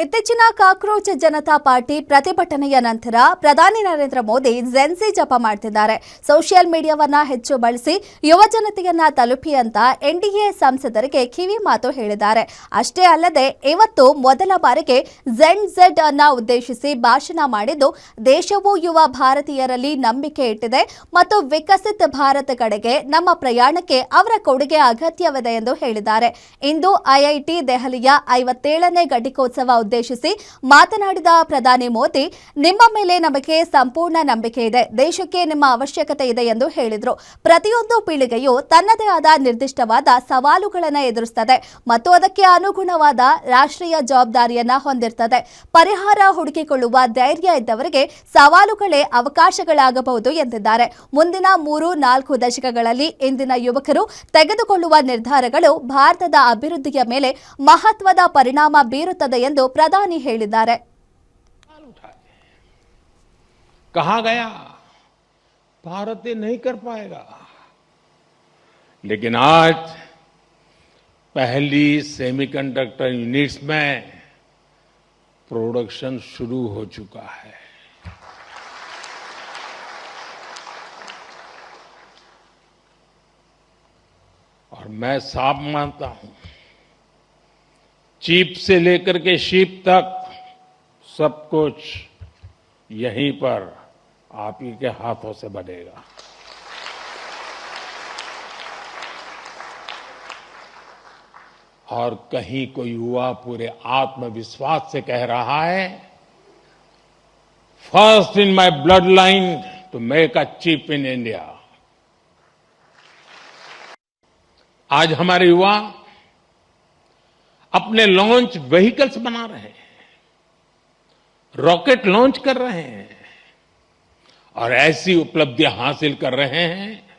ಇತ್ತೀಚಿನ cockroach Janata party ಪ್ರತಿಭಟನೆಯ ನಂತರ ಪ್ರಧಾನಿ ನರೇಂದ್ರ ಮೋದಿ ಜೆನ್ಸಿ ಜಪ ಮಾಡ್ತಿದ್ದಾರೆ. ಸೋಷಿಯಲ್ ಮೀಡಿಯಾವನ್ನ ಹೆಚ್ಚು ಬಳಸಿ ಯುವಜನತೆಯನ್ನ ತಲುಪಿ ಅಂತ ಎನ್ಡಿಎ ಸಂಸದರಿಗೆ ಕಿವಿ ಮಾತು ಹೇಳಿದ್ದಾರೆ. ಅಷ್ಟೇ ಅಲ್ಲದೆ ಇವತ್ತು ಮೊದಲ ಬಾರಿಗೆ ಝೆಡ್ ಅನ್ನ ಉದ್ದೇಶಿಸಿ ಭಾಷಣ ಮಾಡಿದ್ದು, ದೇಶವು ಯುವ ಭಾರತೀಯರಲ್ಲಿ ನಂಬಿಕೆ ಇಟ್ಟಿದೆ ಮತ್ತು ವಿಕಸಿತ ಭಾರತ ಕಡೆಗೆ ನಮ್ಮ ಪ್ರಯಾಣಕ್ಕೆ ಅವರ ಕೊಡುಗೆ ಅಗತ್ಯವಿದೆ ಎಂದು ಹೇಳಿದ್ದಾರೆ. ಇಂದು ಐಐಟಿ ದೆಹಲಿಯ 57ನೇ ಘಟಿಕೋತ್ಸವ ಉದ್ದೇಶಿಸಿ ಮಾತನಾಡಿದ ಪ್ರಧಾನಿ ಮೋದಿ, ನಿಮ್ಮ ಮೇಲೆ ನಮಗೆ ಸಂಪೂರ್ಣ ನಂಬಿಕೆ ಇದೆ, ದೇಶಕ್ಕೆ ನಿಮ್ಮ ಅವಶ್ಯಕತೆ ಇದೆ ಎಂದು ಹೇಳಿದರು. ಪ್ರತಿಯೊಂದು ಪೀಳಿಗೆಯು ತನ್ನದೇ ಆದ ನಿರ್ದಿಷ್ಟವಾದ ಸವಾಲುಗಳನ್ನು ಎದುರಿಸುತ್ತದೆ ಮತ್ತು ಅದಕ್ಕೆ ಅನುಗುಣವಾದ ರಾಷ್ಟ್ರೀಯ ಜವಾಬ್ದಾರಿಯನ್ನ ಹೊಂದಿರುತ್ತದೆ. ಪರಿಹಾರ ಹುಡುಕಿಕೊಳ್ಳುವ ಧೈರ್ಯ ಇದ್ದವರಿಗೆ ಸವಾಲುಗಳೇ ಅವಕಾಶಗಳಾಗಬಹುದು ಎಂದಿದ್ದಾರೆ. ಮುಂದಿನ 3-4 ದಶಕಗಳಲ್ಲಿ ಇಂದಿನ ಯುವಕರು ತೆಗೆದುಕೊಳ್ಳುವ ನಿರ್ಧಾರಗಳು ಭಾರತದ ಅಭಿವೃದ್ಧಿಯ ಮೇಲೆ ಮಹತ್ವದ ಪರಿಣಾಮ ಬೀರುತ್ತದೆ ಎಂದು ಪ್ರಧಾನಿ ಹೇಳಿದ್ದಾರೆ. कहा गया भारत ये नहीं कर पाएगा, लेकिन आज पहली सेमीकंडक्टर यूनिट्स में प्रोडक्शन शुरू हो चुका है. और मैं साफ मानता हूं, चिप से लेकर के शिप तक सब कुछ यहीं पर आप ही के हाथों से बनेगा. और कहीं कोई युवा पूरे आत्मविश्वास से कह रहा है, first in my blood line to make a chip in India. आज हमारे युवा अपने लॉन्च व्हीकल्स बना रहे हैं, रॉकेट लॉन्च कर रहे हैं और ऐसी उपलब्धियां हासिल कर रहे हैं